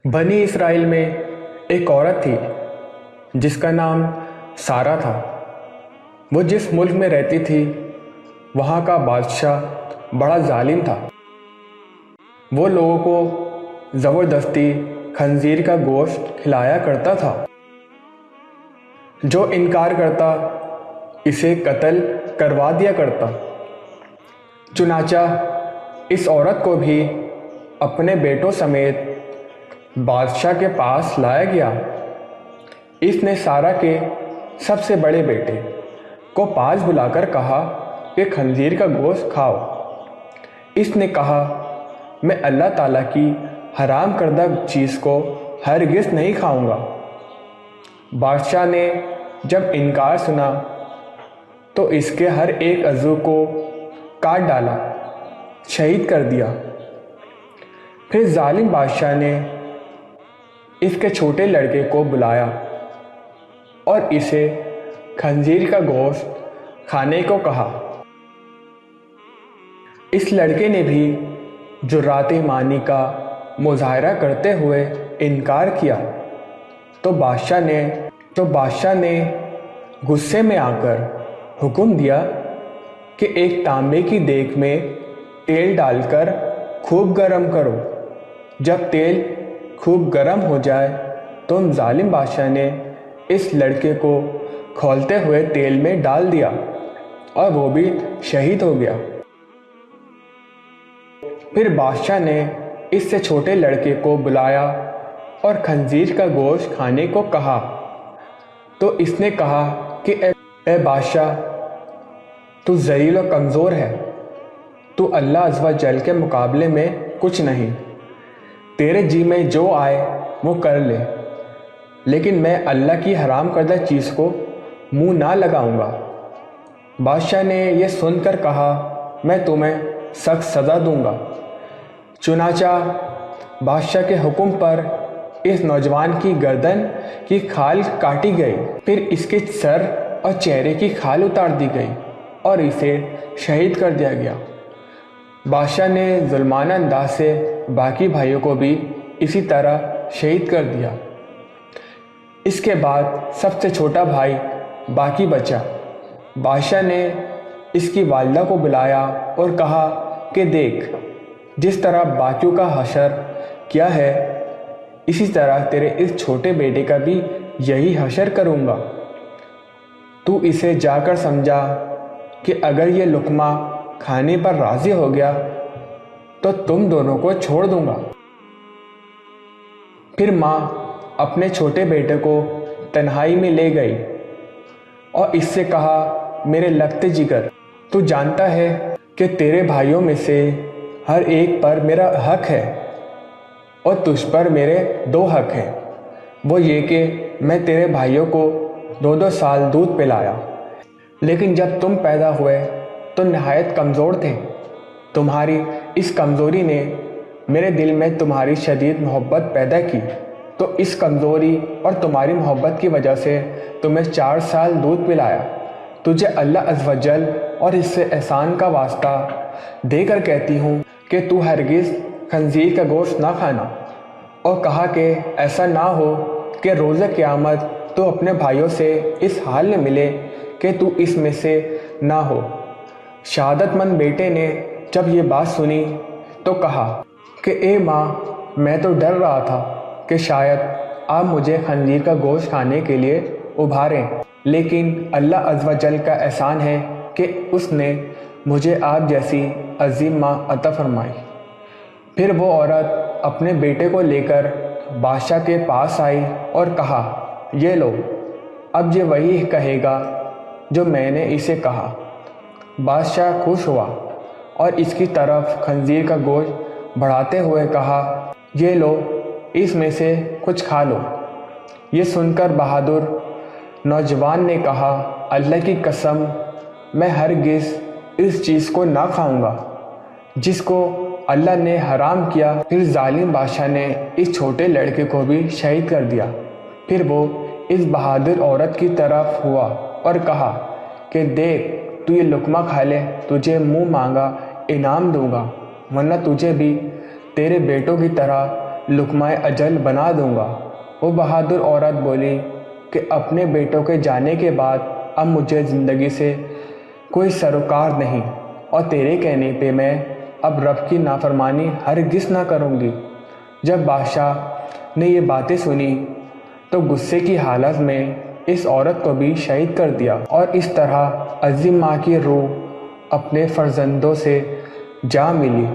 बनी इसराइल में एक औरत थी जिसका नाम सारा था। वो जिस मुल्क में रहती थी वहाँ का बादशाह बड़ा जालिम था। वो लोगों को ज़बरदस्ती खंजीर का गोश्त खिलाया करता था। जो इनकार करता इसे कत्ल करवा दिया करता। चुनाचा इस औरत को भी अपने बेटों समेत बादशाह के पास लाया गया। इसने सारा के सबसे बड़े बेटे को पास बुलाकर कहा कि खंजीर का गोश्त खाओ। इसने कहा, मैं अल्लाह ताला की हराम करदा चीज़ को हरगिज़ नहीं खाऊंगा। बादशाह ने जब इनकार सुना तो इसके हर एक अज़ू को काट डाला, शहीद कर दिया। फिर जालिम बादशाह ने इसके छोटे लड़के को बुलाया और इसे खंजीर का गोश्त खाने को कहा। इस लड़के ने भी जुर्राते ईमानी का मुजाहरा करते हुए इनकार किया तो बादशाह ने गुस्से में आकर हुक्म दिया कि एक तांबे की देग में तेल डालकर खूब गरम करो। जब तेल खूब गरम हो जाए तो जालिम बादशाह ने इस लड़के को खौलते हुए तेल में डाल दिया और वो भी शहीद हो गया। फिर बादशाह ने इससे छोटे लड़के को बुलाया और खंजीर का गोश्त खाने को कहा तो इसने कहा कि ए बादशाह, तू ज़लील और कमज़ोर है। तू अल्लाह अज़्ज़ व जल के मुकाबले में कुछ नहीं। तेरे जी में जो आए वो कर ले, लेकिन मैं अल्लाह की हराम करदा चीज़ को मुंह ना लगाऊंगा। बादशाह ने यह सुनकर कहा, मैं तुम्हें सख्त सज़ा दूंगा। चुनाचा बादशाह के हुक्म पर इस नौजवान की गर्दन की खाल काटी गई। फिर इसके सर और चेहरे की खाल उतार दी गई और इसे शहीद कर दिया गया। बादशाह ने जुल्माना अंदाज से बाकी भाइयों को भी इसी तरह शहीद कर दिया। इसके बाद सबसे छोटा भाई बाकी बचा। बादशाह ने इसकी वालिदा को बुलाया और कहा कि देख, जिस तरह बाकियों का हशर किया है इसी तरह तेरे इस छोटे बेटे का भी यही हशर करूँगा। तू इसे जाकर समझा कि अगर ये लुक़मा खाने पर राज़ी हो गया तो तुम दोनों को छोड़ दूंगा। फिर माँ अपने छोटे बेटे को तन्हाई में ले गई और इससे कहा, मेरे लगते जिगर, तू जानता है कि तेरे भाइयों में से हर एक पर मेरा हक है और तुझ पर मेरे दो हक हैं। वो ये कि मैं तेरे भाइयों को 2-2 साल दूध पिलाया, लेकिन जब तुम पैदा हुए तो नहायत कमज़ोर थे। तुम्हारी इस कमज़ोरी ने मेरे दिल में तुम्हारी शदीद मोहब्बत पैदा की, तो इस कमज़ोरी और तुम्हारी मोहब्बत की वजह से तुम्हें 4 साल दूध पिलाया। तुझे अल्लाह अज़्ज़ व जल और इससे एहसान का वास्ता देकर कहती हूँ कि तू हरगिज़ खंजीर का गोश्त ना खाना। और कहा कि ऐसा ना हो कि रोज़ क़यामत तो अपने भाइयों से इस हाल में मिले कि तू इसमें से ना हो। शहादतमंद बेटे ने जब ये बात सुनी तो कहा कि ए माँ, मैं तो डर रहा था कि शायद आप मुझे खंजीर का गोश्त खाने के लिए उभारें, लेकिन अल्लाह अज़्ज़ व जल का एहसान है कि उसने मुझे आप जैसी अजीम माँ अता फरमाई। फिर वो औरत अपने बेटे को लेकर बादशाह के पास आई और कहा, ये लो, अब ये वही कहेगा जो मैंने इसे कहा। बादशाह खुश हुआ और इसकी तरफ खंजीर का गोश्त बढ़ाते हुए कहा, ये लो, इसमें से कुछ खा लो। ये सुनकर बहादुर नौजवान ने कहा, अल्लाह की कसम, मैं हरगिज़ इस चीज़ को ना खाऊंगा जिसको अल्लाह ने हराम किया। फिर जालिम बादशाह ने इस छोटे लड़के को भी शहीद कर दिया। फिर वो इस बहादुर औरत की तरफ हुआ और कहा कि देख, तू ये लुक़मा खा ले, तुझे मुँह मांगा इनाम दूंगा, वरना तुझे भी तेरे बेटों की तरह لقمہ اجل بنا دوں گا۔ وہ بہادر عورت بولی کہ اپنے بیٹوں کے جانے کے بعد اب مجھے زندگی سے کوئی سروکار نہیں، اور تیرے کہنے پہ میں اب رب کی نافرمانی ہرگز نہ کروں گی۔ جب بادشاہ نے یہ باتیں سنی تو غصے کی حالت میں اس عورت کو بھی شہید کر دیا، اور اس طرح عظیم ماں کی روح اپنے فرزندوں سے جا ملی۔